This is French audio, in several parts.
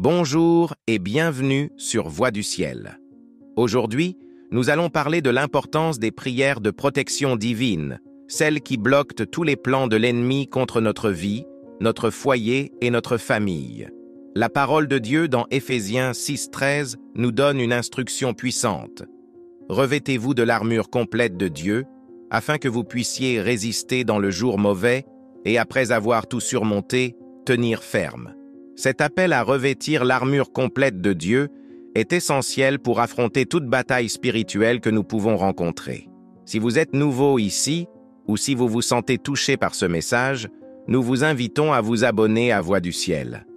Bonjour et bienvenue sur Voix du Ciel. Aujourd'hui, nous allons parler de l'importance des prières de protection divine, celles qui bloquent tous les plans de l'ennemi contre notre vie, notre foyer et notre famille. La parole de Dieu dans Éphésiens 6:13 nous donne une instruction puissante. Revêtez-vous de l'armure complète de Dieu, afin que vous puissiez résister dans le jour mauvais et après avoir tout surmonté, tenir ferme. Cet appel à revêtir l'armure complète de Dieu est essentiel pour affronter toute bataille spirituelle que nous pouvons rencontrer. Si vous êtes nouveau ici, ou si vous vous sentez touché par ce message, nous vous invitons à vous abonner à Voix du Ciel.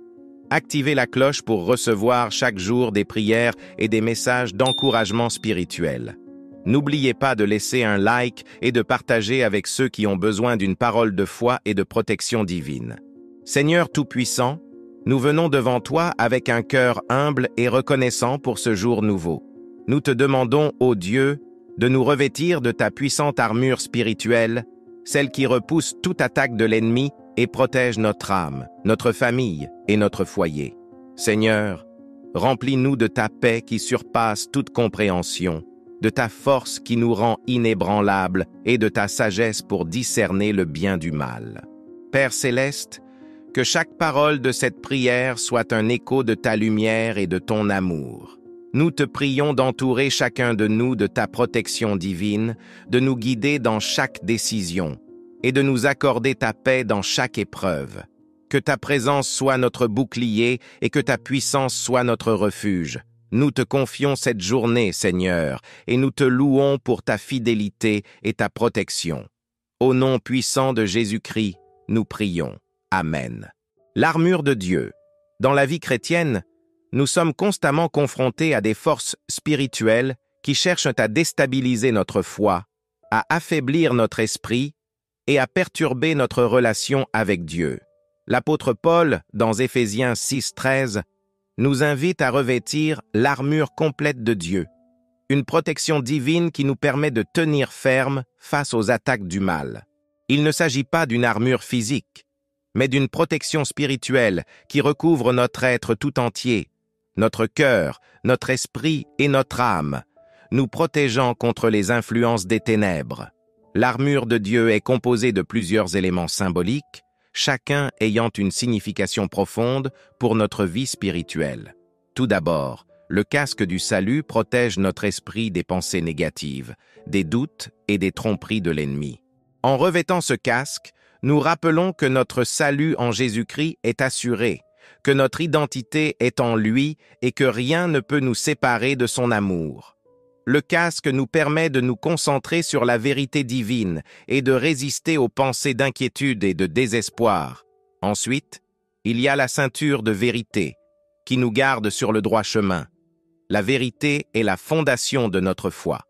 Activez la cloche pour recevoir chaque jour des prières et des messages d'encouragement spirituel. N'oubliez pas de laisser un like et de partager avec ceux qui ont besoin d'une parole de foi et de protection divine. Seigneur Tout-Puissant, nous venons devant toi avec un cœur humble et reconnaissant pour ce jour nouveau. Nous te demandons, ô Dieu, de nous revêtir de ta puissante armure spirituelle, celle qui repousse toute attaque de l'ennemi et protège notre âme, notre famille et notre foyer. Seigneur, remplis-nous de ta paix qui surpasse toute compréhension, de ta force qui nous rend inébranlables et de ta sagesse pour discerner le bien du mal. Père céleste, que chaque parole de cette prière soit un écho de ta lumière et de ton amour. Nous te prions d'entourer chacun de nous de ta protection divine, de nous guider dans chaque décision et de nous accorder ta paix dans chaque épreuve. Que ta présence soit notre bouclier et que ta puissance soit notre refuge. Nous te confions cette journée, Seigneur, et nous te louons pour ta fidélité et ta protection. Au nom puissant de Jésus-Christ, nous prions. Amen. L'armure de Dieu. Dans la vie chrétienne, nous sommes constamment confrontés à des forces spirituelles qui cherchent à déstabiliser notre foi, à affaiblir notre esprit et à perturber notre relation avec Dieu. L'apôtre Paul, dans Éphésiens 6:13, nous invite à revêtir l'armure complète de Dieu, une protection divine qui nous permet de tenir ferme face aux attaques du mal. Il ne s'agit pas d'une armure physique, mais d'une protection spirituelle qui recouvre notre être tout entier, notre cœur, notre esprit et notre âme, nous protégeant contre les influences des ténèbres. L'armure de Dieu est composée de plusieurs éléments symboliques, chacun ayant une signification profonde pour notre vie spirituelle. Tout d'abord, le casque du salut protège notre esprit des pensées négatives, des doutes et des tromperies de l'ennemi. En revêtant ce casque, nous rappelons que notre salut en Jésus-Christ est assuré, que notre identité est en lui et que rien ne peut nous séparer de son amour. Le casque nous permet de nous concentrer sur la vérité divine et de résister aux pensées d'inquiétude et de désespoir. Ensuite, il y a la ceinture de vérité, qui nous garde sur le droit chemin. La vérité est la fondation de notre foi.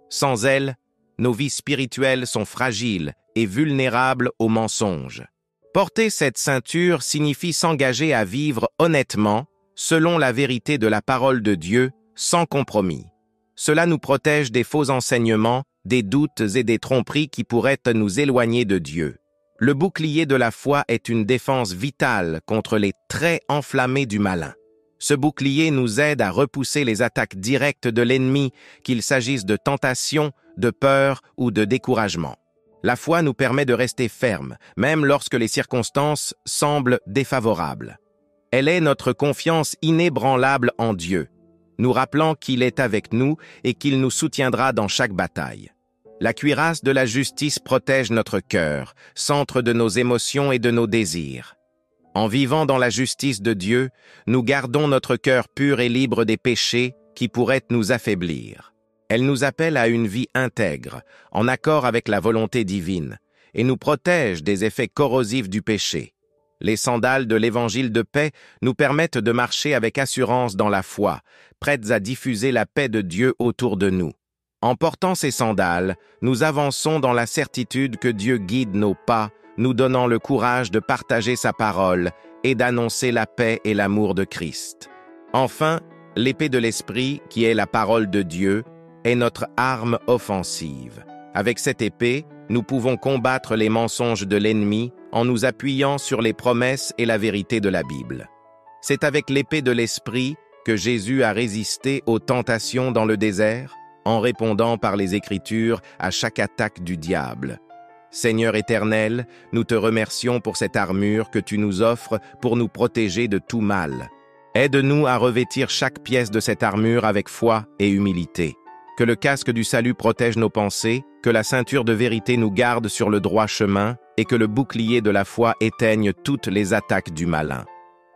Sans elle, nos vies spirituelles sont fragiles et vulnérables aux mensonges. Porter cette ceinture signifie s'engager à vivre honnêtement, selon la vérité de la parole de Dieu, sans compromis. Cela nous protège des faux enseignements, des doutes et des tromperies qui pourraient nous éloigner de Dieu. Le bouclier de la foi est une défense vitale contre les traits enflammés du malin. Ce bouclier nous aide à repousser les attaques directes de l'ennemi, qu'il s'agisse de tentation, de peur ou de découragement. La foi nous permet de rester fermes, même lorsque les circonstances semblent défavorables. Elle est notre confiance inébranlable en Dieu, nous rappelant qu'il est avec nous et qu'il nous soutiendra dans chaque bataille. La cuirasse de la justice protège notre cœur, centre de nos émotions et de nos désirs. En vivant dans la justice de Dieu, nous gardons notre cœur pur et libre des péchés qui pourraient nous affaiblir. Elle nous appelle à une vie intègre, en accord avec la volonté divine, et nous protège des effets corrosifs du péché. Les sandales de l'évangile de paix nous permettent de marcher avec assurance dans la foi, prêtes à diffuser la paix de Dieu autour de nous. En portant ces sandales, nous avançons dans la certitude que Dieu guide nos pas, nous donnant le courage de partager sa parole et d'annoncer la paix et l'amour de Christ. Enfin, l'épée de l'Esprit, qui est la parole de Dieu, est notre arme offensive. Avec cette épée, nous pouvons combattre les mensonges de l'ennemi en nous appuyant sur les promesses et la vérité de la Bible. C'est avec l'épée de l'Esprit que Jésus a résisté aux tentations dans le désert, en répondant par les Écritures à chaque attaque du diable. Seigneur éternel, nous te remercions pour cette armure que tu nous offres pour nous protéger de tout mal. Aide-nous à revêtir chaque pièce de cette armure avec foi et humilité. Que le casque du salut protège nos pensées, que la ceinture de vérité nous garde sur le droit chemin et que le bouclier de la foi éteigne toutes les attaques du malin.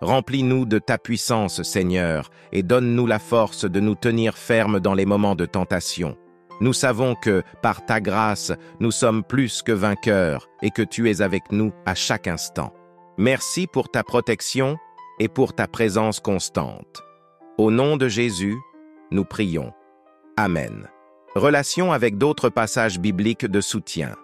Remplis-nous de ta puissance, Seigneur, et donne-nous la force de nous tenir fermes dans les moments de tentation. Nous savons que, par ta grâce, nous sommes plus que vainqueurs et que tu es avec nous à chaque instant. Merci pour ta protection et pour ta présence constante. Au nom de Jésus, nous prions. Amen. Relation avec d'autres passages bibliques de soutien.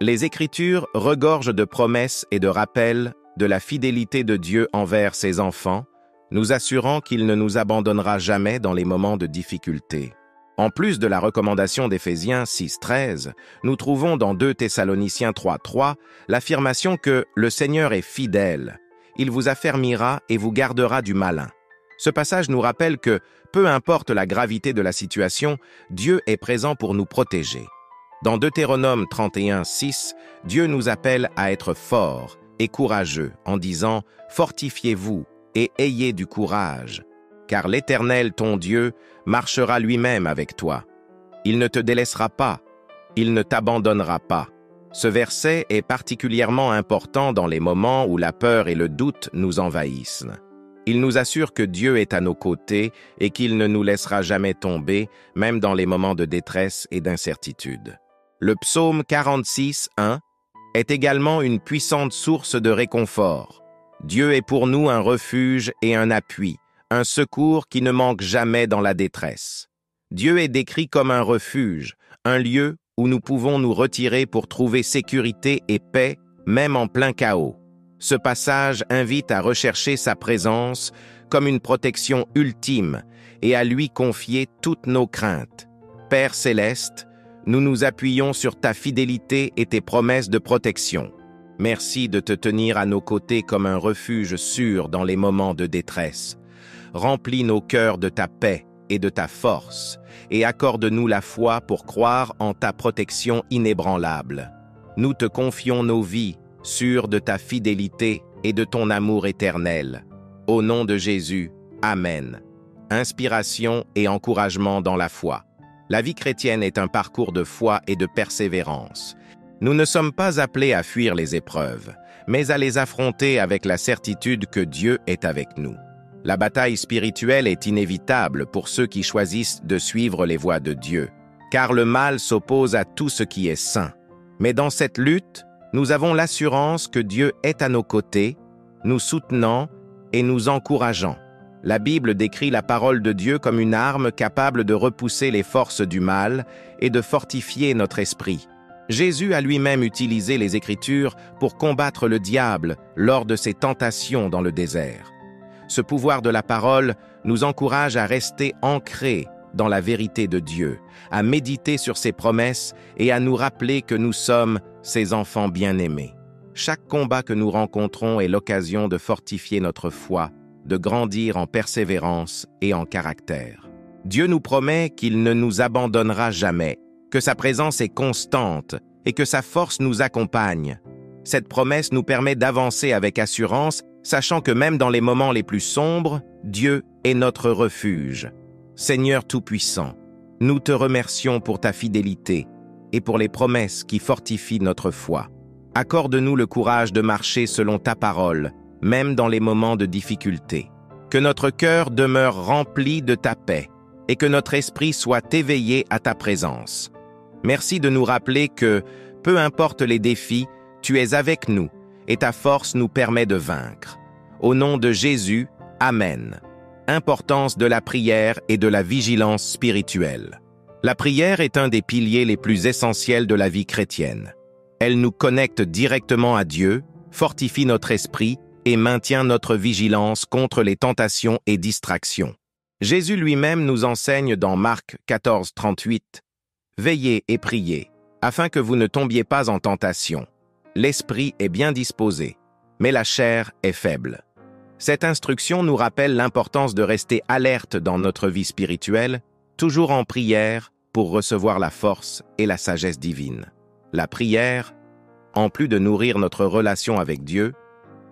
Les Écritures regorgent de promesses et de rappels de la fidélité de Dieu envers ses enfants, nous assurant qu'il ne nous abandonnera jamais dans les moments de difficulté. En plus de la recommandation d'Éphésiens 6,13, nous trouvons dans 2 Thessaloniciens 3,3 l'affirmation que le Seigneur est fidèle. Il vous affermira et vous gardera du malin. Ce passage nous rappelle que, peu importe la gravité de la situation, Dieu est présent pour nous protéger. Dans Deutéronome 31,6, Dieu nous appelle à être forts et courageux en disant « Fortifiez-vous et ayez du courage ». Car l'Éternel, ton Dieu, marchera lui-même avec toi. Il ne te délaissera pas, il ne t'abandonnera pas. Ce verset est particulièrement important dans les moments où la peur et le doute nous envahissent. Il nous assure que Dieu est à nos côtés et qu'il ne nous laissera jamais tomber, même dans les moments de détresse et d'incertitude. Le psaume 46:1 est également une puissante source de réconfort. Dieu est pour nous un refuge et un appui, un secours qui ne manque jamais dans la détresse. Dieu est décrit comme un refuge, un lieu où nous pouvons nous retirer pour trouver sécurité et paix, même en plein chaos. Ce passage invite à rechercher sa présence comme une protection ultime et à lui confier toutes nos craintes. Père céleste, nous nous appuyons sur ta fidélité et tes promesses de protection. Merci de te tenir à nos côtés comme un refuge sûr dans les moments de détresse. Remplis nos cœurs de ta paix et de ta force, et accorde-nous la foi pour croire en ta protection inébranlable. Nous te confions nos vies, sûrs de ta fidélité et de ton amour éternel. Au nom de Jésus, Amen. Inspiration et encouragement dans la foi. La vie chrétienne est un parcours de foi et de persévérance. Nous ne sommes pas appelés à fuir les épreuves, mais à les affronter avec la certitude que Dieu est avec nous. La bataille spirituelle est inévitable pour ceux qui choisissent de suivre les voies de Dieu, car le mal s'oppose à tout ce qui est saint. Mais dans cette lutte, nous avons l'assurance que Dieu est à nos côtés, nous soutenant et nous encourageant. La Bible décrit la parole de Dieu comme une arme capable de repousser les forces du mal et de fortifier notre esprit. Jésus a lui-même utilisé les Écritures pour combattre le diable lors de ses tentations dans le désert. Ce pouvoir de la parole nous encourage à rester ancrés dans la vérité de Dieu, à méditer sur ses promesses et à nous rappeler que nous sommes ses enfants bien-aimés. Chaque combat que nous rencontrons est l'occasion de fortifier notre foi, de grandir en persévérance et en caractère. Dieu nous promet qu'il ne nous abandonnera jamais, que sa présence est constante et que sa force nous accompagne. Cette promesse nous permet d'avancer avec assurance, sachant que même dans les moments les plus sombres, Dieu est notre refuge. Seigneur Tout-Puissant, nous te remercions pour ta fidélité et pour les promesses qui fortifient notre foi. Accorde-nous le courage de marcher selon ta parole, même dans les moments de difficulté. Que notre cœur demeure rempli de ta paix et que notre esprit soit éveillé à ta présence. Merci de nous rappeler que, peu importe les défis, tu es avec nous et ta force nous permet de vaincre. Au nom de Jésus, Amen. Importance de la prière et de la vigilance spirituelle. La prière est un des piliers les plus essentiels de la vie chrétienne. Elle nous connecte directement à Dieu, fortifie notre esprit et maintient notre vigilance contre les tentations et distractions. Jésus lui-même nous enseigne dans Marc 14:38 « Veillez et priez, afin que vous ne tombiez pas en tentation. L'esprit est bien disposé, mais la chair est faible. » Cette instruction nous rappelle l'importance de rester alerte dans notre vie spirituelle, toujours en prière pour recevoir la force et la sagesse divine. La prière, en plus de nourrir notre relation avec Dieu,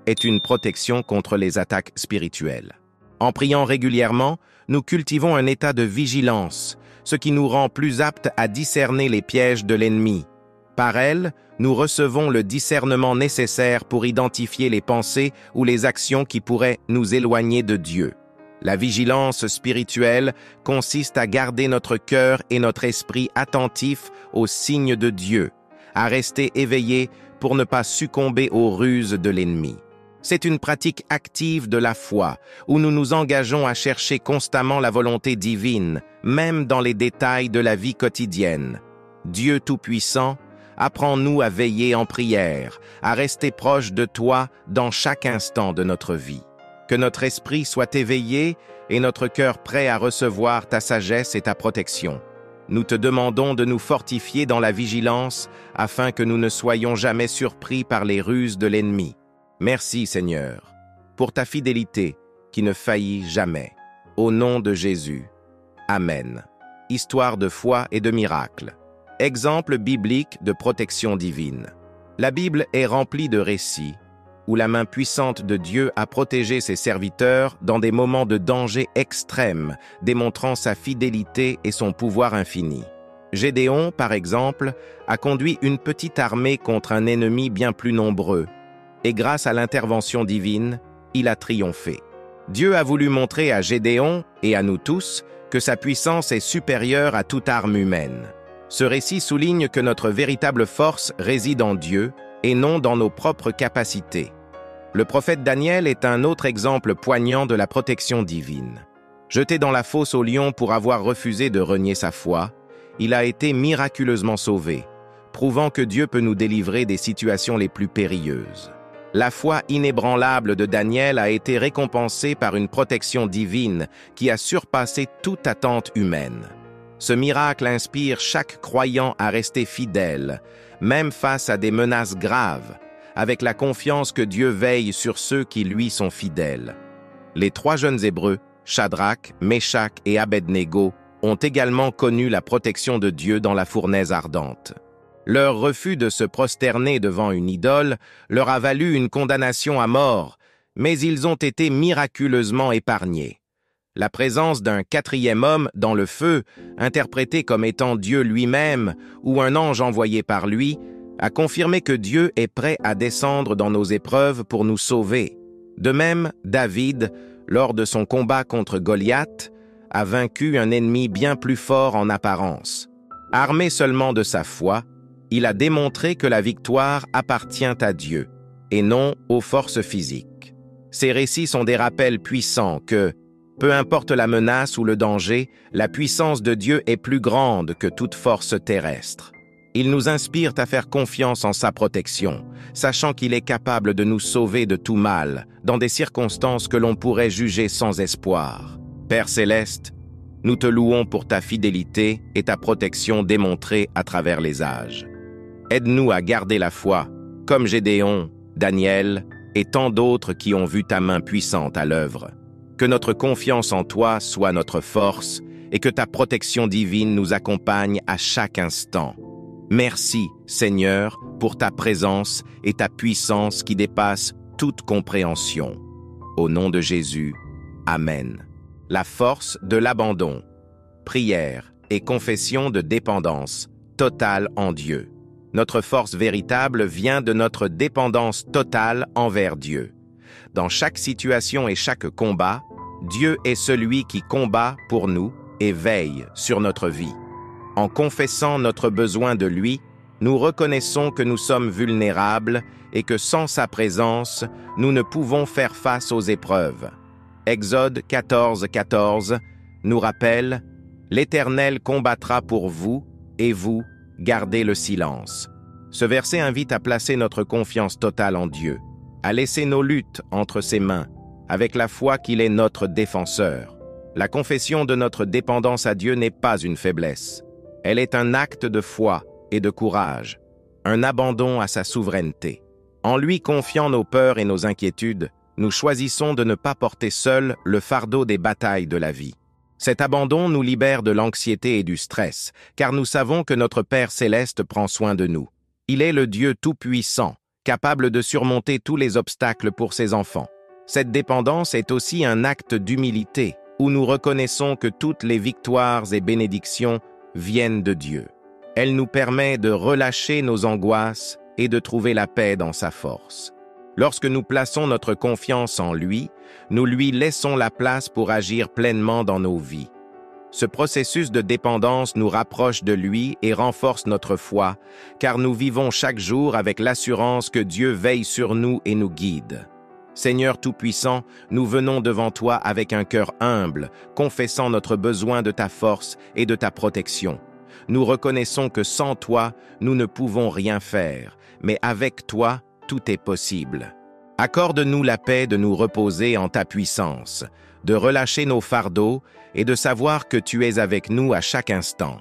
est une protection contre les attaques spirituelles. En priant régulièrement, nous cultivons un état de vigilance, ce qui nous rend plus aptes à discerner les pièges de l'ennemi. Par elle, nous recevons le discernement nécessaire pour identifier les pensées ou les actions qui pourraient nous éloigner de Dieu. La vigilance spirituelle consiste à garder notre cœur et notre esprit attentifs aux signes de Dieu, à rester éveillés pour ne pas succomber aux ruses de l'ennemi. C'est une pratique active de la foi, où nous nous engageons à chercher constamment la volonté divine, même dans les détails de la vie quotidienne. Dieu Tout-Puissant, apprends-nous à veiller en prière, à rester proche de toi dans chaque instant de notre vie. Que notre esprit soit éveillé et notre cœur prêt à recevoir ta sagesse et ta protection. Nous te demandons de nous fortifier dans la vigilance afin que nous ne soyons jamais surpris par les ruses de l'ennemi. Merci Seigneur, pour ta fidélité qui ne faillit jamais. Au nom de Jésus. Amen. Histoire de foi et de miracles. Exemple biblique de protection divine. La Bible est remplie de récits où la main puissante de Dieu a protégé ses serviteurs dans des moments de danger extrême, démontrant sa fidélité et son pouvoir infini. Gédéon, par exemple, a conduit une petite armée contre un ennemi bien plus nombreux, et grâce à l'intervention divine, il a triomphé. Dieu a voulu montrer à Gédéon et à nous tous que sa puissance est supérieure à toute arme humaine. Ce récit souligne que notre véritable force réside en Dieu et non dans nos propres capacités. Le prophète Daniel est un autre exemple poignant de la protection divine. Jeté dans la fosse au lion pour avoir refusé de renier sa foi, il a été miraculeusement sauvé, prouvant que Dieu peut nous délivrer des situations les plus périlleuses. La foi inébranlable de Daniel a été récompensée par une protection divine qui a surpassé toute attente humaine. Ce miracle inspire chaque croyant à rester fidèle, même face à des menaces graves, avec la confiance que Dieu veille sur ceux qui lui sont fidèles. Les 3 jeunes Hébreux, Shadrach, Meshach et Abednego, ont également connu la protection de Dieu dans la fournaise ardente. Leur refus de se prosterner devant une idole leur a valu une condamnation à mort, mais ils ont été miraculeusement épargnés. La présence d'un 4e homme dans le feu, interprété comme étant Dieu lui-même ou un ange envoyé par lui, a confirmé que Dieu est prêt à descendre dans nos épreuves pour nous sauver. De même, David, lors de son combat contre Goliath, a vaincu un ennemi bien plus fort en apparence. Armé seulement de sa foi, il a démontré que la victoire appartient à Dieu, et non aux forces physiques. Ces récits sont des rappels puissants que, peu importe la menace ou le danger, la puissance de Dieu est plus grande que toute force terrestre. Ils nous inspirent à faire confiance en sa protection, sachant qu'il est capable de nous sauver de tout mal, dans des circonstances que l'on pourrait juger sans espoir. Père céleste, nous te louons pour ta fidélité et ta protection démontrée à travers les âges. Aide-nous à garder la foi, comme Gédéon, Daniel et tant d'autres qui ont vu ta main puissante à l'œuvre. Que notre confiance en toi soit notre force et que ta protection divine nous accompagne à chaque instant. Merci, Seigneur, pour ta présence et ta puissance qui dépassent toute compréhension. Au nom de Jésus, Amen. La force de l'abandon. Prière et confession de dépendance totale en Dieu. Notre force véritable vient de notre dépendance totale envers Dieu. Dans chaque situation et chaque combat, Dieu est celui qui combat pour nous et veille sur notre vie. En confessant notre besoin de lui, nous reconnaissons que nous sommes vulnérables et que sans sa présence, nous ne pouvons faire face aux épreuves. Exode 14:14 nous rappelle « L'Éternel combattra pour vous, et vous, gardez le silence ». Ce verset invite à placer notre confiance totale en Dieu, à laisser nos luttes entre ses mains, avec la foi qu'il est notre défenseur. La confession de notre dépendance à Dieu n'est pas une faiblesse. Elle est un acte de foi et de courage, un abandon à sa souveraineté. En lui confiant nos peurs et nos inquiétudes, nous choisissons de ne pas porter seuls le fardeau des batailles de la vie. Cet abandon nous libère de l'anxiété et du stress, car nous savons que notre Père céleste prend soin de nous. Il est le Dieu tout-puissant, capable de surmonter tous les obstacles pour ses enfants. Cette dépendance est aussi un acte d'humilité, où nous reconnaissons que toutes les victoires et bénédictions viennent de Dieu. Elle nous permet de relâcher nos angoisses et de trouver la paix dans sa force. Lorsque nous plaçons notre confiance en lui, nous lui laissons la place pour agir pleinement dans nos vies. Ce processus de dépendance nous rapproche de lui et renforce notre foi, car nous vivons chaque jour avec l'assurance que Dieu veille sur nous et nous guide. Seigneur Tout-Puissant, nous venons devant toi avec un cœur humble, confessant notre besoin de ta force et de ta protection. Nous reconnaissons que sans toi, nous ne pouvons rien faire, mais avec toi, tout est possible. Accorde-nous la paix de nous reposer en ta puissance, de relâcher nos fardeaux et de savoir que tu es avec nous à chaque instant.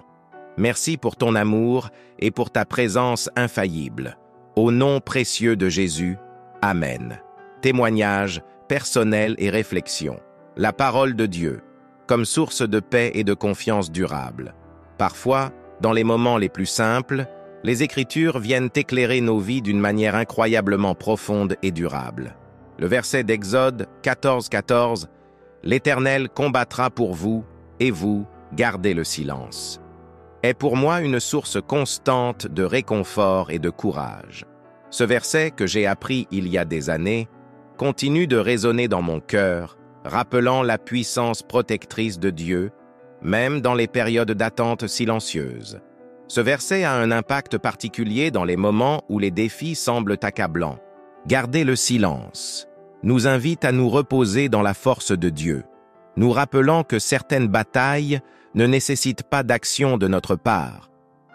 Merci pour ton amour et pour ta présence infaillible. Au nom précieux de Jésus, Amen. Témoignage, personnel et réflexion. La parole de Dieu, comme source de paix et de confiance durable. Parfois, dans les moments les plus simples, les Écritures viennent éclairer nos vies d'une manière incroyablement profonde et durable. Le verset d'Exode 14:14, « L'Éternel combattra pour vous, et vous, gardez le silence », est pour moi une source constante de réconfort et de courage. Ce verset, que j'ai appris il y a des années, continue de résonner dans mon cœur, rappelant la puissance protectrice de Dieu, même dans les périodes d'attente silencieuses. Ce verset a un impact particulier dans les moments où les défis semblent accablants. Garder le silence nous invite à nous reposer dans la force de Dieu, nous rappelant que certaines batailles ne nécessitent pas d'action de notre part,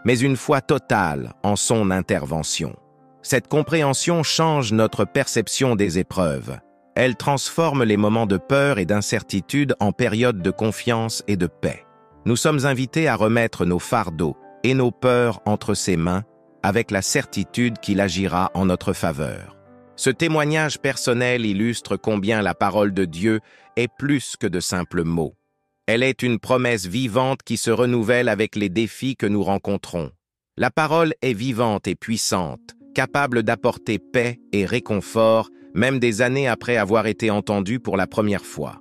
mais une foi totale en son intervention. Cette compréhension change notre perception des épreuves. Elle transforme les moments de peur et d'incertitude en périodes de confiance et de paix. Nous sommes invités à remettre nos fardeaux et nos peurs entre ses mains, avec la certitude qu'il agira en notre faveur. Ce témoignage personnel illustre combien la parole de Dieu est plus que de simples mots. Elle est une promesse vivante qui se renouvelle avec les défis que nous rencontrons. La parole est vivante et puissante, capable d'apporter paix et réconfort, même des années après avoir été entendue pour la première fois.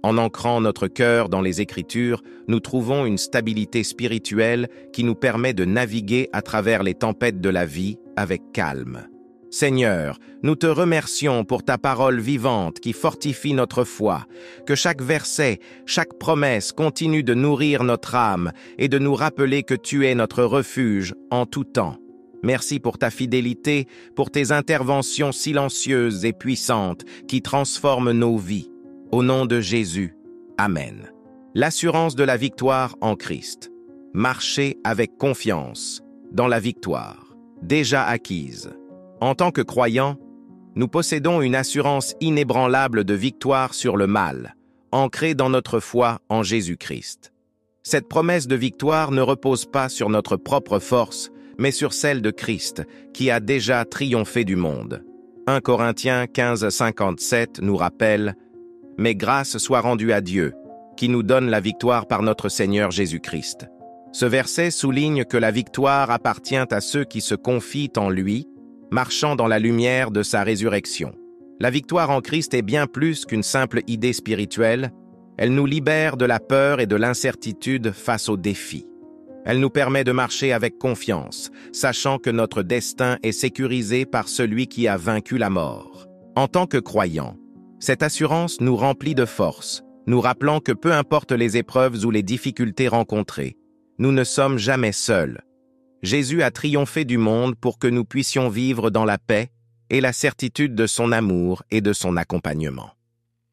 En ancrant notre cœur dans les Écritures, nous trouvons une stabilité spirituelle qui nous permet de naviguer à travers les tempêtes de la vie avec calme. Seigneur, nous te remercions pour ta parole vivante qui fortifie notre foi, que chaque verset, chaque promesse continue de nourrir notre âme et de nous rappeler que tu es notre refuge en tout temps. Merci pour ta fidélité, pour tes interventions silencieuses et puissantes qui transforment nos vies. Au nom de Jésus, Amen. L'assurance de la victoire en Christ. Marcher avec confiance dans la victoire, déjà acquise. En tant que croyants, nous possédons une assurance inébranlable de victoire sur le mal, ancrée dans notre foi en Jésus-Christ. Cette promesse de victoire ne repose pas sur notre propre force, mais sur celle de Christ, qui a déjà triomphé du monde. 1 Corinthiens 15:57 nous rappelle « Mais grâce soit rendue à Dieu, qui nous donne la victoire par notre Seigneur Jésus-Christ. » Ce verset souligne que la victoire appartient à ceux qui se confient en lui, marchant dans la lumière de sa résurrection. La victoire en Christ est bien plus qu'une simple idée spirituelle, elle nous libère de la peur et de l'incertitude face aux défis. Elle nous permet de marcher avec confiance, sachant que notre destin est sécurisé par celui qui a vaincu la mort. En tant que croyants, cette assurance nous remplit de force, nous rappelant que peu importe les épreuves ou les difficultés rencontrées, nous ne sommes jamais seuls. Jésus a triomphé du monde pour que nous puissions vivre dans la paix et la certitude de son amour et de son accompagnement.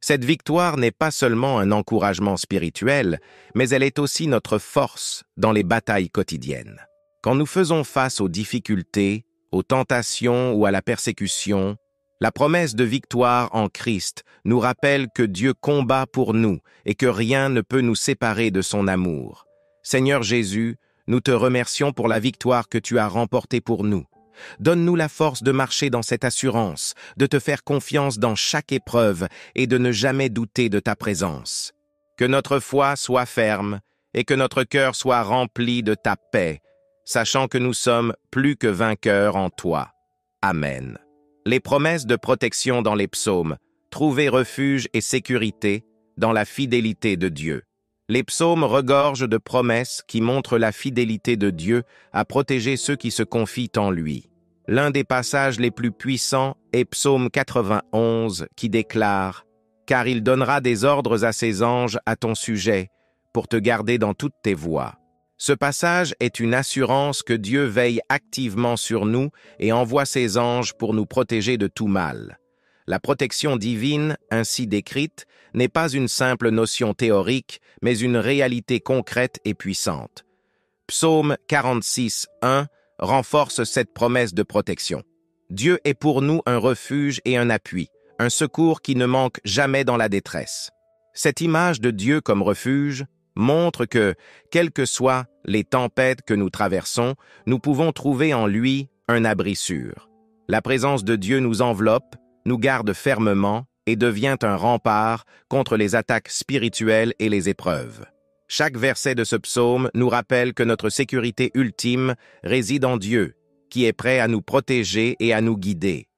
Cette victoire n'est pas seulement un encouragement spirituel, mais elle est aussi notre force dans les batailles quotidiennes. Quand nous faisons face aux difficultés, aux tentations ou à la persécution, la promesse de victoire en Christ nous rappelle que Dieu combat pour nous et que rien ne peut nous séparer de son amour. Seigneur Jésus, nous te remercions pour la victoire que tu as remportée pour nous. Donne-nous la force de marcher dans cette assurance, de te faire confiance dans chaque épreuve et de ne jamais douter de ta présence. Que notre foi soit ferme et que notre cœur soit rempli de ta paix, sachant que nous sommes plus que vainqueurs en toi. Amen. Les promesses de protection dans les psaumes, trouver refuge et sécurité dans la fidélité de Dieu. Les psaumes regorgent de promesses qui montrent la fidélité de Dieu à protéger ceux qui se confient en lui. L'un des passages les plus puissants est Psaume 91 qui déclare « Car il donnera des ordres à ses anges à ton sujet pour te garder dans toutes tes voies. » Ce passage est une assurance que Dieu veille activement sur nous et envoie ses anges pour nous protéger de tout mal. La protection divine, ainsi décrite, n'est pas une simple notion théorique, mais une réalité concrète et puissante. Psaume 46, 1 renforce cette promesse de protection. Dieu est pour nous un refuge et un appui, un secours qui ne manque jamais dans la détresse. Cette image de Dieu comme refuge montre que, quelles que soient les tempêtes que nous traversons, nous pouvons trouver en lui un abri sûr. La présence de Dieu nous enveloppe, nous garde fermement et devient un rempart contre les attaques spirituelles et les épreuves. Chaque verset de ce psaume nous rappelle que notre sécurité ultime réside en Dieu, qui est prêt à nous protéger et à nous guider.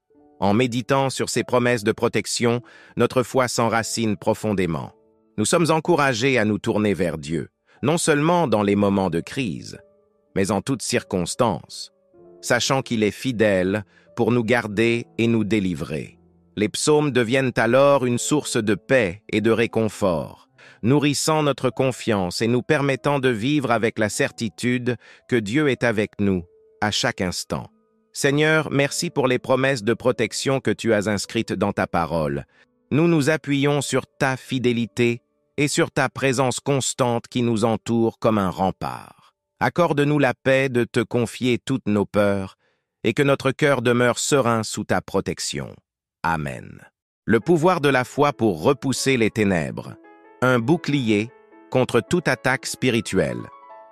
En méditant sur ces promesses de protection, notre foi s'enracine profondément. Nous sommes encouragés à nous tourner vers Dieu, non seulement dans les moments de crise, mais en toutes circonstances, sachant qu'il est fidèle pour nous garder et nous délivrer. Les psaumes deviennent alors une source de paix et de réconfort, nourrissant notre confiance et nous permettant de vivre avec la certitude que Dieu est avec nous à chaque instant. Seigneur, merci pour les promesses de protection que tu as inscrites dans ta parole. Nous nous appuyons sur ta fidélité et sur ta présence constante qui nous entoure comme un rempart. Accorde-nous la paix de te confier toutes nos peurs et que notre cœur demeure serein sous ta protection. Amen. Le pouvoir de la foi pour repousser les ténèbres. Un bouclier contre toute attaque spirituelle.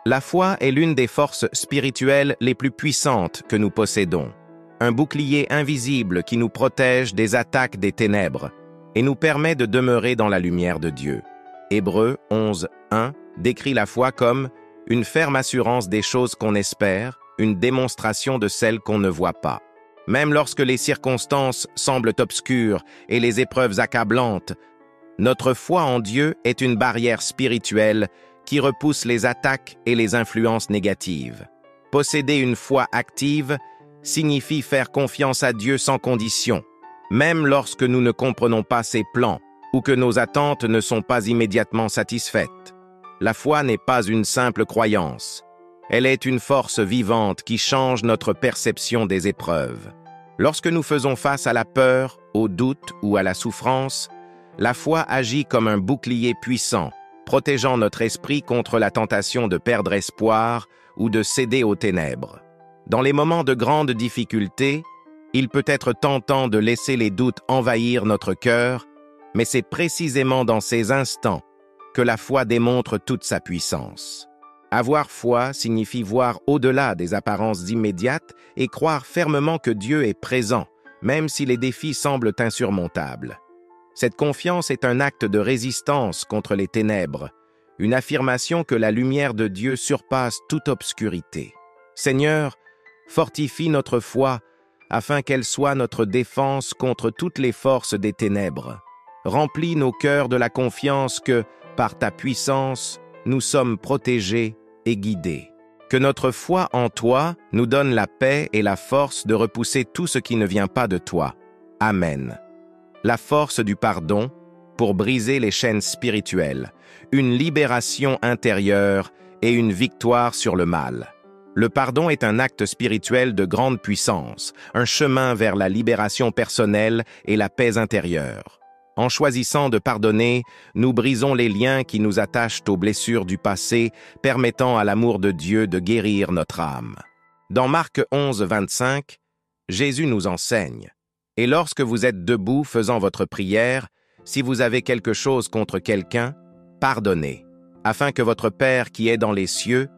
La foi est l'une des forces spirituelles les plus puissantes que nous possédons. Un bouclier invisible qui nous protège des attaques des ténèbres et nous permet de demeurer dans la lumière de Dieu. Hébreux 11, 1 décrit la foi comme une ferme assurance des choses qu'on espère, une démonstration de celles qu'on ne voit pas. Même lorsque les circonstances semblent obscures et les épreuves accablantes, notre foi en Dieu est une barrière spirituelle qui repousse les attaques et les influences négatives. Posséder une foi active signifie faire confiance à Dieu sans condition, même lorsque nous ne comprenons pas ses plans ou que nos attentes ne sont pas immédiatement satisfaites. La foi n'est pas une simple croyance. Elle est une force vivante qui change notre perception des épreuves. Lorsque nous faisons face à la peur, au doute ou à la souffrance, la foi agit comme un bouclier puissant, protégeant notre esprit contre la tentation de perdre espoir ou de céder aux ténèbres. Dans les moments de grande difficulté, il peut être tentant de laisser les doutes envahir notre cœur, mais c'est précisément dans ces instants que la foi démontre toute sa puissance. Avoir foi signifie voir au-delà des apparences immédiates et croire fermement que Dieu est présent, même si les défis semblent insurmontables. Cette confiance est un acte de résistance contre les ténèbres, une affirmation que la lumière de Dieu surpasse toute obscurité. Seigneur, fortifie notre foi afin qu'elle soit notre défense contre toutes les forces des ténèbres. Remplis nos cœurs de la confiance que, par ta puissance, nous sommes protégés et guidés. Que notre foi en toi nous donne la paix et la force de repousser tout ce qui ne vient pas de toi. Amen. La force du pardon pour briser les chaînes spirituelles, une libération intérieure et une victoire sur le mal. Le pardon est un acte spirituel de grande puissance, un chemin vers la libération personnelle et la paix intérieure. En choisissant de pardonner, nous brisons les liens qui nous attachent aux blessures du passé, permettant à l'amour de Dieu de guérir notre âme. Dans Marc 11, 25, Jésus nous enseigne « Et lorsque vous êtes debout faisant votre prière, si vous avez quelque chose contre quelqu'un, pardonnez, afin que votre Père qui est dans les cieux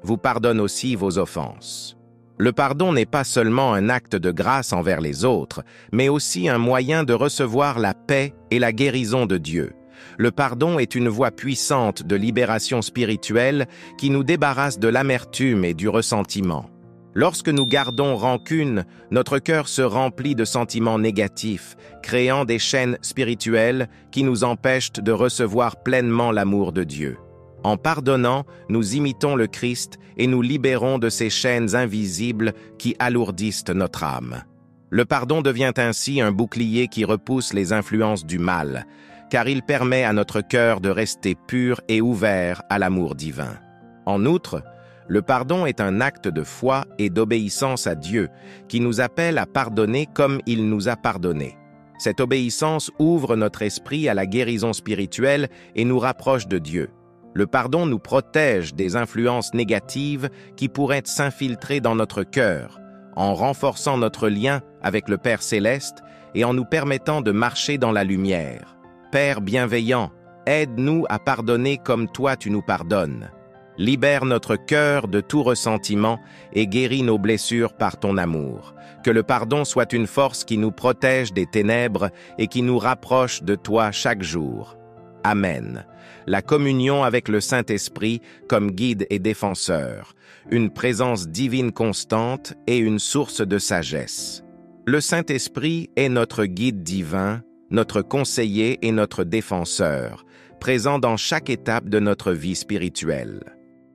vous pardonne aussi vos offenses. » Le pardon n'est pas seulement un acte de grâce envers les autres, mais aussi un moyen de recevoir la paix et la guérison de Dieu. Le pardon est une voie puissante de libération spirituelle qui nous débarrasse de l'amertume et du ressentiment. Lorsque nous gardons rancune, notre cœur se remplit de sentiments négatifs, créant des chaînes spirituelles qui nous empêchent de recevoir pleinement l'amour de Dieu. En pardonnant, nous imitons le Christ et nous libérons de ces chaînes invisibles qui alourdissent notre âme. Le pardon devient ainsi un bouclier qui repousse les influences du mal, car il permet à notre cœur de rester pur et ouvert à l'amour divin. En outre, le pardon est un acte de foi et d'obéissance à Dieu qui nous appelle à pardonner comme il nous a pardonné. Cette obéissance ouvre notre esprit à la guérison spirituelle et nous rapproche de Dieu. Le pardon nous protège des influences négatives qui pourraient s'infiltrer dans notre cœur, en renforçant notre lien avec le Père Céleste et en nous permettant de marcher dans la lumière. Père bienveillant, aide-nous à pardonner comme toi tu nous pardonnes. Libère notre cœur de tout ressentiment et guéris nos blessures par ton amour. Que le pardon soit une force qui nous protège des ténèbres et qui nous rapproche de toi chaque jour. Amen. La communion avec le Saint-Esprit comme guide et défenseur, une présence divine constante et une source de sagesse. Le Saint-Esprit est notre guide divin, notre conseiller et notre défenseur, présent dans chaque étape de notre vie spirituelle.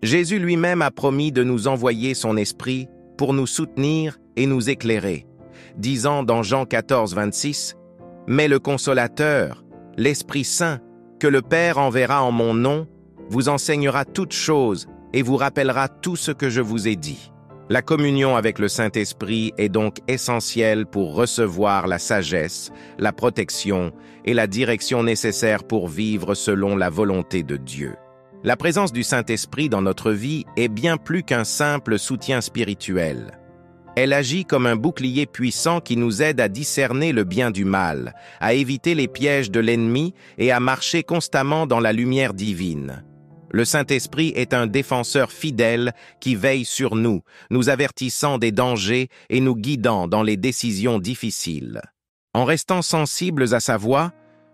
Jésus lui-même a promis de nous envoyer son Esprit pour nous soutenir et nous éclairer, disant dans Jean 14, 26, « Mais le Consolateur, l'Esprit Saint, que le Père enverra en mon nom, vous enseignera toutes choses et vous rappellera tout ce que je vous ai dit. » La communion avec le Saint-Esprit est donc essentielle pour recevoir la sagesse, la protection et la direction nécessaires pour vivre selon la volonté de Dieu. La présence du Saint-Esprit dans notre vie est bien plus qu'un simple soutien spirituel. Elle agit comme un bouclier puissant qui nous aide à discerner le bien du mal, à éviter les pièges de l'ennemi et à marcher constamment dans la lumière divine. Le Saint-Esprit est un défenseur fidèle qui veille sur nous, nous avertissant des dangers et nous guidant dans les décisions difficiles. En restant sensibles à sa voix,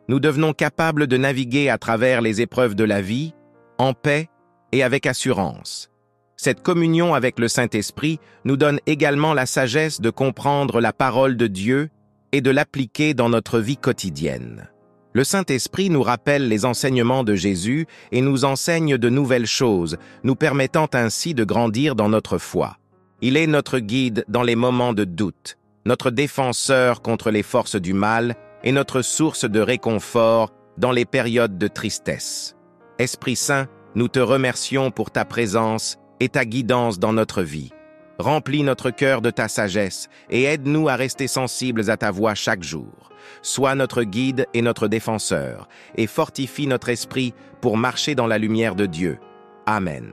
nous devenons capables de naviguer à travers les épreuves de la vie, en paix et avec assurance. Cette communion avec le Saint-Esprit nous donne également la sagesse de comprendre la parole de Dieu et de l'appliquer dans notre vie quotidienne. Le Saint-Esprit nous rappelle les enseignements de Jésus et nous enseigne de nouvelles choses, nous permettant ainsi de grandir dans notre foi. Il est notre guide dans les moments de doute, notre défenseur contre les forces du mal et notre source de réconfort dans les périodes de tristesse. Esprit Saint, nous te remercions pour ta présence et ta guidance dans notre vie. Remplis notre cœur de ta sagesse et aide-nous à rester sensibles à ta voix chaque jour. Sois notre guide et notre défenseur, et fortifie notre esprit pour marcher dans la lumière de Dieu. Amen.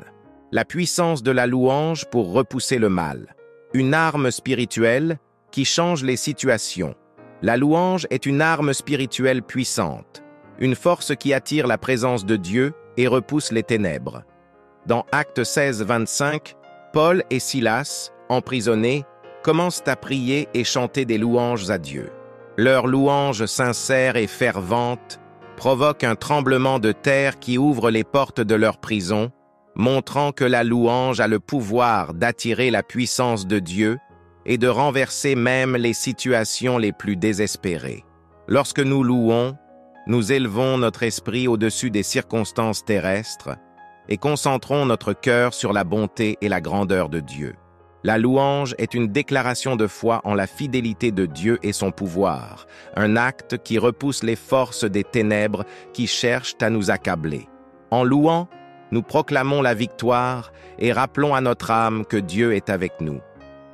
La puissance de la louange pour repousser le mal. Une arme spirituelle qui change les situations. La louange est une arme spirituelle puissante, une force qui attire la présence de Dieu et repousse les ténèbres. Dans Actes 16, 25, Paul et Silas, emprisonnés, commencent à prier et chanter des louanges à Dieu. Leur louange sincère et fervente provoque un tremblement de terre qui ouvre les portes de leur prison, montrant que la louange a le pouvoir d'attirer la puissance de Dieu et de renverser même les situations les plus désespérées. Lorsque nous louons, nous élevons notre esprit au-dessus des circonstances terrestres et concentrons notre cœur sur la bonté et la grandeur de Dieu. La louange est une déclaration de foi en la fidélité de Dieu et son pouvoir, un acte qui repousse les forces des ténèbres qui cherchent à nous accabler. En louant, nous proclamons la victoire et rappelons à notre âme que Dieu est avec nous,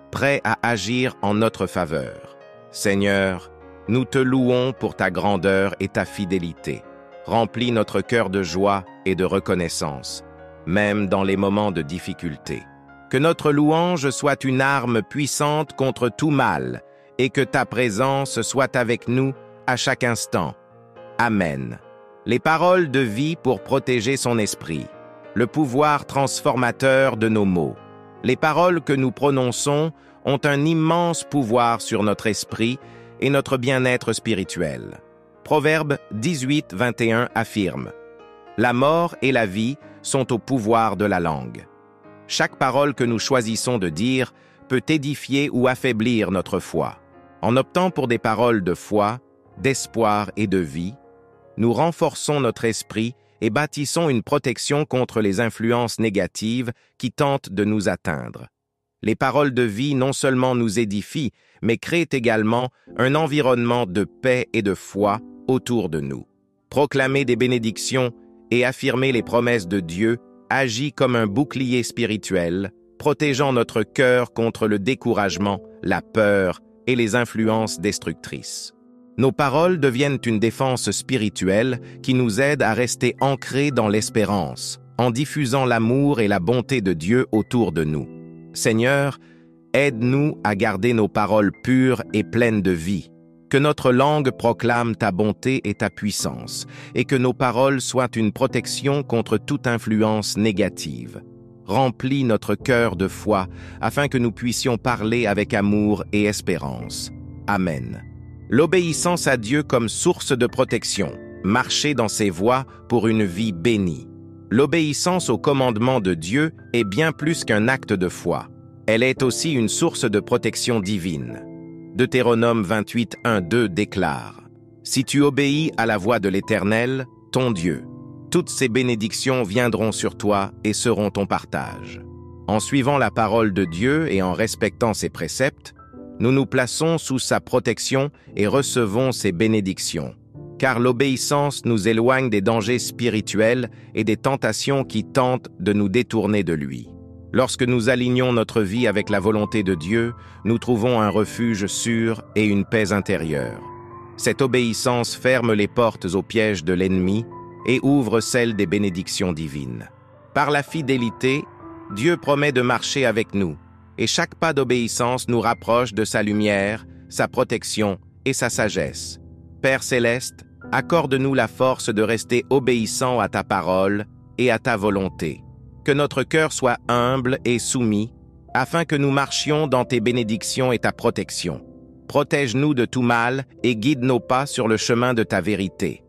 prêt à agir en notre faveur. Seigneur, nous te louons pour ta grandeur et ta fidélité. Remplis notre cœur de joie et de reconnaissance, même dans les moments de difficulté. Que notre louange soit une arme puissante contre tout mal et que ta présence soit avec nous à chaque instant. Amen. Les paroles de vie pour protéger son esprit. Le pouvoir transformateur de nos mots. Les paroles que nous prononçons ont un immense pouvoir sur notre esprit et notre bien-être spirituel. Proverbe 18, 21 affirme « La mort et la vie sont au pouvoir de la langue. » Chaque parole que nous choisissons de dire peut édifier ou affaiblir notre foi. En optant pour des paroles de foi, d'espoir et de vie, nous renforçons notre esprit et bâtissons une protection contre les influences négatives qui tentent de nous atteindre. Les paroles de vie non seulement nous édifient, mais créent également un environnement de paix et de foi autour de nous. Proclamer des bénédictions et affirmer les promesses de Dieu agit comme un bouclier spirituel, protégeant notre cœur contre le découragement, la peur et les influences destructrices. Nos paroles deviennent une défense spirituelle qui nous aide à rester ancrés dans l'espérance, en diffusant l'amour et la bonté de Dieu autour de nous. Seigneur, aide-nous à garder nos paroles pures et pleines de vie. Que notre langue proclame ta bonté et ta puissance, et que nos paroles soient une protection contre toute influence négative. Remplis notre cœur de foi, afin que nous puissions parler avec amour et espérance. Amen. L'obéissance à Dieu comme source de protection. Marcher dans ses voies pour une vie bénie. L'obéissance aux commandements de Dieu est bien plus qu'un acte de foi. Elle est aussi une source de protection divine. Deutéronome 28, 1, 2 déclare « Si tu obéis à la voix de l'Éternel, ton Dieu, toutes ses bénédictions viendront sur toi et seront ton partage. » En suivant la parole de Dieu et en respectant ses préceptes, nous nous plaçons sous sa protection et recevons ses bénédictions. Car l'obéissance nous éloigne des dangers spirituels et des tentations qui tentent de nous détourner de lui. Lorsque nous alignons notre vie avec la volonté de Dieu, nous trouvons un refuge sûr et une paix intérieure. Cette obéissance ferme les portes aux pièges de l'ennemi et ouvre celles des bénédictions divines. Par la fidélité, Dieu promet de marcher avec nous, et chaque pas d'obéissance nous rapproche de sa lumière, sa protection et sa sagesse. Père céleste, accorde-nous la force de rester obéissant à ta parole et à ta volonté. Que notre cœur soit humble et soumis, afin que nous marchions dans tes bénédictions et ta protection. Protège-nous de tout mal et guide nos pas sur le chemin de ta vérité.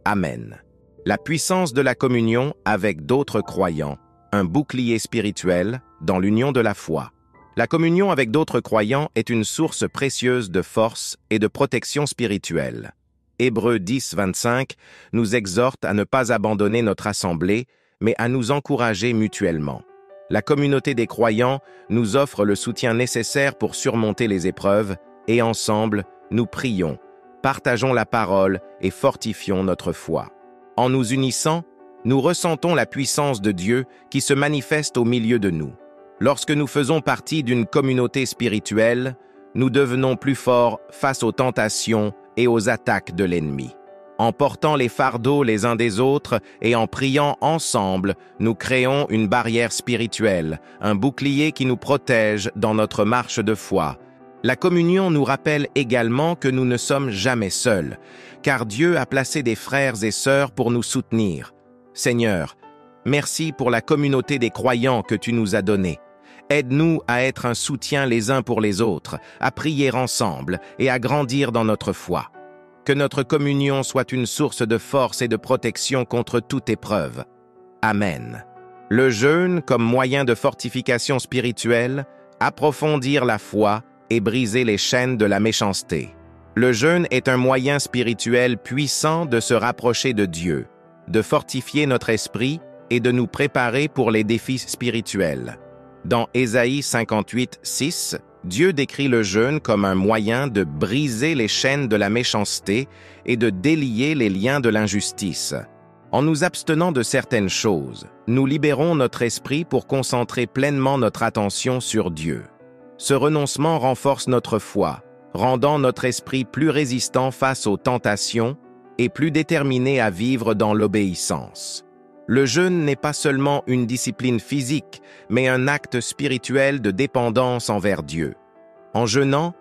Amen. La puissance de la communion avec d'autres croyants, un bouclier spirituel dans l'union de la foi. La communion avec d'autres croyants est une source précieuse de force et de protection spirituelle. Hébreux 10, 25 nous exhorte à ne pas abandonner notre assemblée, mais à nous encourager mutuellement. La communauté des croyants nous offre le soutien nécessaire pour surmonter les épreuves et ensemble, nous prions, partageons la parole et fortifions notre foi. En nous unissant, nous ressentons la puissance de Dieu qui se manifeste au milieu de nous. Lorsque nous faisons partie d'une communauté spirituelle, nous devenons plus forts face aux tentations et aux attaques de l'ennemi. En portant les fardeaux les uns des autres et en priant ensemble, nous créons une barrière spirituelle, un bouclier qui nous protège dans notre marche de foi. La communion nous rappelle également que nous ne sommes jamais seuls, car Dieu a placé des frères et sœurs pour nous soutenir. Seigneur, merci pour la communauté des croyants que tu nous as donnée. Aide-nous à être un soutien les uns pour les autres, à prier ensemble et à grandir dans notre foi. Que notre communion soit une source de force et de protection contre toute épreuve. Amen. Le jeûne comme moyen de fortification spirituelle, approfondir la foi et briser les chaînes de la méchanceté. Le jeûne est un moyen spirituel puissant de se rapprocher de Dieu, de fortifier notre esprit et de nous préparer pour les défis spirituels. Dans Ésaïe 58, 6, Dieu décrit le jeûne comme un moyen de briser les chaînes de la méchanceté et de délier les liens de l'injustice. En nous abstenant de certaines choses, nous libérons notre esprit pour concentrer pleinement notre attention sur Dieu. Ce renoncement renforce notre foi, rendant notre esprit plus résistant face aux tentations et plus déterminé à vivre dans l'obéissance. Le jeûne n'est pas seulement une discipline physique, mais un acte spirituel de dépendance envers Dieu. En jeûnant,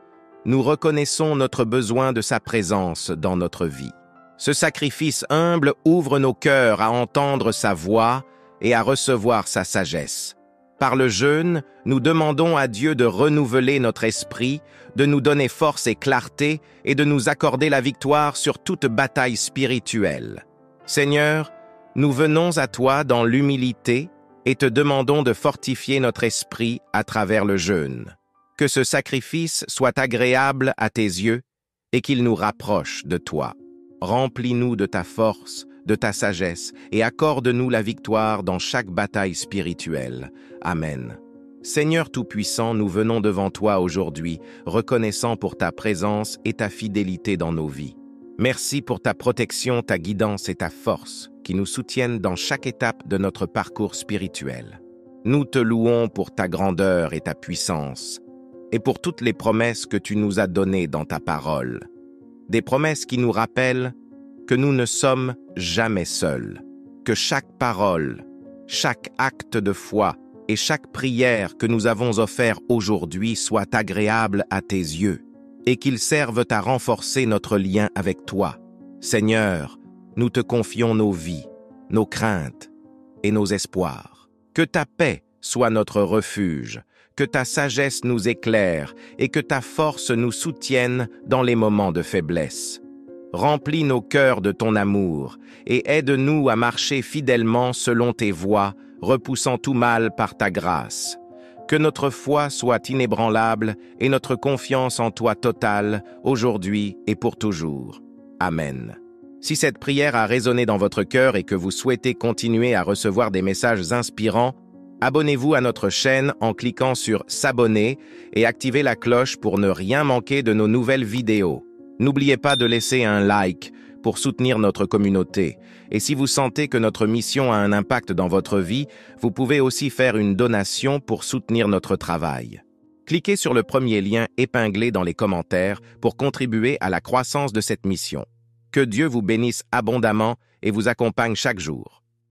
nous reconnaissons notre besoin de sa présence dans notre vie. Ce sacrifice humble ouvre nos cœurs à entendre sa voix et à recevoir sa sagesse. Par le jeûne, nous demandons à Dieu de renouveler notre esprit, de nous donner force et clarté et de nous accorder la victoire sur toute bataille spirituelle. Seigneur, nous venons à toi dans l'humilité et te demandons de fortifier notre esprit à travers le jeûne. Que ce sacrifice soit agréable à tes yeux et qu'il nous rapproche de toi. Remplis-nous de ta force, de ta sagesse et accorde-nous la victoire dans chaque bataille spirituelle. Amen. Seigneur Tout-Puissant, nous venons devant toi aujourd'hui, reconnaissant pour ta présence et ta fidélité dans nos vies. Merci pour ta protection, ta guidance et ta force qui nous soutiennent dans chaque étape de notre parcours spirituel. Nous te louons pour ta grandeur et ta puissance et pour toutes les promesses que tu nous as données dans ta parole. Des promesses qui nous rappellent que nous ne sommes jamais seuls, que chaque parole, chaque acte de foi et chaque prière que nous avons offert aujourd'hui soit agréable à tes yeux et qu'ils servent à renforcer notre lien avec toi. Seigneur, nous te confions nos vies, nos craintes et nos espoirs. Que ta paix soit notre refuge, que ta sagesse nous éclaire et que ta force nous soutienne dans les moments de faiblesse. Remplis nos cœurs de ton amour et aide-nous à marcher fidèlement selon tes voies, repoussant tout mal par ta grâce. Que notre foi soit inébranlable et notre confiance en toi totale, aujourd'hui et pour toujours. Amen. Si cette prière a résonné dans votre cœur et que vous souhaitez continuer à recevoir des messages inspirants, abonnez-vous à notre chaîne en cliquant sur « S'abonner » et activez la cloche pour ne rien manquer de nos nouvelles vidéos. N'oubliez pas de laisser un like pour soutenir notre communauté. Et si vous sentez que notre mission a un impact dans votre vie, vous pouvez aussi faire une donation pour soutenir notre travail. Cliquez sur le premier lien épinglé dans les commentaires pour contribuer à la croissance de cette mission. Que Dieu vous bénisse abondamment et vous accompagne chaque jour.